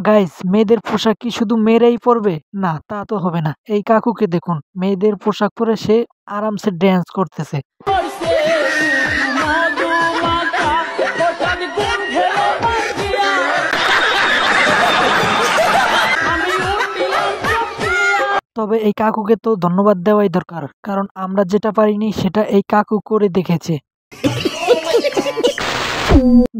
Guys, মেয়েদের পোশাক কি শুধু মেয়েরাই পরবে? না, তা তো হবে না। এই কাকুকে দেখুন, মেয়েদের পোশাক পরে সে আরামসে ড্যান্স করতেছে। তবে এই কাকুকে তো ধন্যবাদ দেওয়াই দরকার, কারণ আমরা যেটা পারিনি সেটা এই কাকু করে দেখেছে।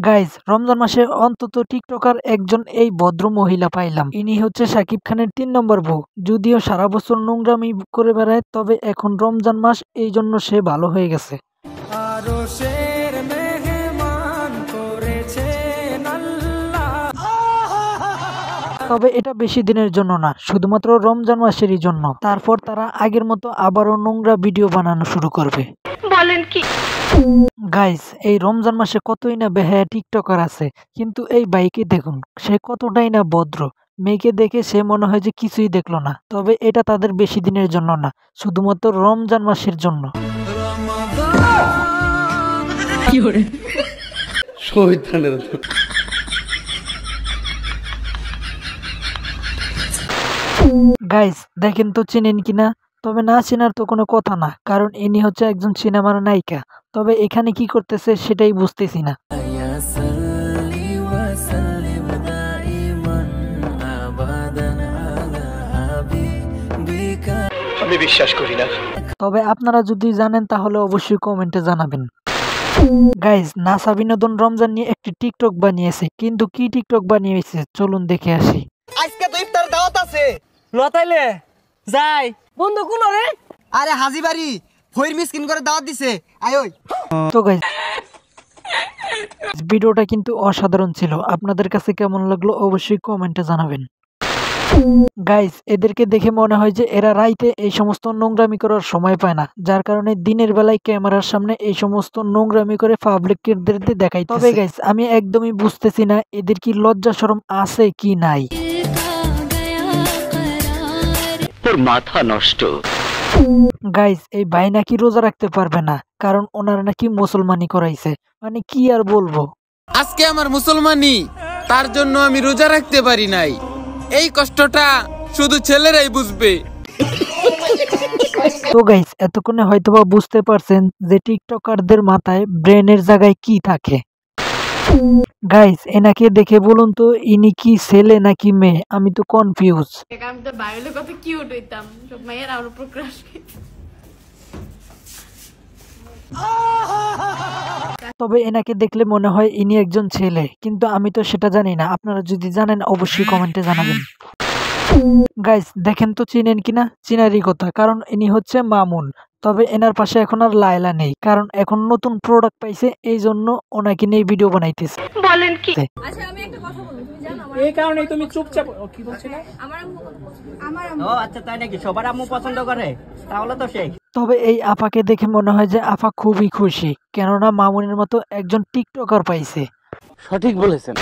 গাইজ, রমজান মাসে অন্তত টিকটকার একজন এই ভদ্র মহিলা পাইলাম। ইনি হচ্ছে শাকিব খানের ৩ নম্বর বউ। যদিও সারা বছর নোংরামি করে বেড়ায়, তবে এখন রমজান মাস, এই জন্য সে ভালো হয়ে গেছে। তবে এটা বেশি দিনের জন্য না, শুধুমাত্র রমজান মাসেরই জন্য। তারপর তারা আগের মতো আবারও নোংরা ভিডিও বানানো শুরু করবে। বলেন কি? গাইস, এই রমজান মাসে কতই না বেহায়া টিকটকার আছে, কিন্তু এই বাইকে দেখুন, সে কতটাই না ভদ্র। মেয়েকে দেখে সে মনে হয় যে কিছুই দেখলো না। তবে এটা তাদের বেশি দিনের জন্য না, শুধুমাত্র রমজান মাসের জন্য। গাইস, দেখেন তো চেনেন কিনা? তবে না চেনার তো কোনো কথা না, কারণ ইনি হচ্ছে একজন সিনেমার নায়িকা। তবে এখানে কি করতেছে সেটাই বুঝতেছি না। আমি বিশ্বাস করি না। তবে আপনারা যদি জানেন তাহলে অবশ্যই কমেন্টে জানাবেন। গাইজ, নাসা বিনোদন রমজান নিয়ে একটি টিকটক বানিয়েছে, কিন্তু কি টিকটক বানিয়েছে চলুন দেখে আসি। আজকে তো ইফতার দাওয়াত আছে, লতাইলে যাই বন্ধু কোন রে? আরে হাজি বাড়ি ফইর মিসকিন করে দাওয়াত দিছে, আয় ওই। তো গাইজ, ভিডিওটা কিন্তু অসাধারণ ছিল। আপনাদের কাছে কেমন লাগলো অবশ্যই কমেন্টে জানাবেন। গাইজ, এদেরকে দেখে মনে হয় যে এরা রাইতে এই সমস্ত নোংরামি করার সময় পায় না, যার কারণে দিনের বেলায় ক্যামেরার সামনে এই সমস্ত নোংরামি করে পাবলিকদের দেখাই। তবে গাইজ, আমি একদমই বুঝতেছি না এদের কি লজ্জা শরম আছে কি নাই। মাথা নষ্ট। গাইজ, এই ভাই নাকি রোজা রাখতে পারবে না, কারণ ওনারা নাকি মুসলমানি করাইছে। মানে কি আর বলবো। আজকে আমার মুসলমানি, তার জন্য আমি রোজা রাখতে পারি নাই। এই কষ্টটা শুধু ছেলেরাই বুঝবে। তো গাইজ, এতক্ষণে হয়তোবা বুঝতে পারছেন যে টিকটকারদের মাথায় ব্রেনের জায়গায় কি থাকে। গাইজ, এনাকে দেখে বলুন তো ইনি কি ছেলে নাকি মেয়ে? আমি তো কনফিউজ। আমি তো বাইরে কত কিউট হইতাম, সব মায়ের আমার উপর ক্রাশ। তবে এনাকে দেখলে মনে হয় ইনি একজন ছেলে, কিন্তু আমি তো সেটা জানি না। আপনারা যদি জানেন অবশ্যই কমেন্টে জানাবেন। গাইস, দেখেন তো চিনেন কিনা? চিনারই কথা, কারণ ইনি হচ্ছে মামুন। তবে এনার পাশে এখন আর লায়লা নেই, কারণ এখন নতুন প্রোডাক্ট পাইছে, এই জন্য ওনাকে নিয়ে ভিডিও বানাইতেছে। বলেন কি? আচ্ছা, আমি একটা কথা বলবো, তুমি জানো এই কারণে তুমি চুপচাপ। কি বলছিলে? আমার আম্মু ও আচ্ছা, তাই নাকি? সবার আম্মু পছন্দ করে, তাহলে তো সেই। তবে এই আপাকে দেখে মনে হয় যে আপা খুবই খুশি, কেননা মামুনের মতো একজন টিকটকার পাইছে। সঠিক বলেছেন।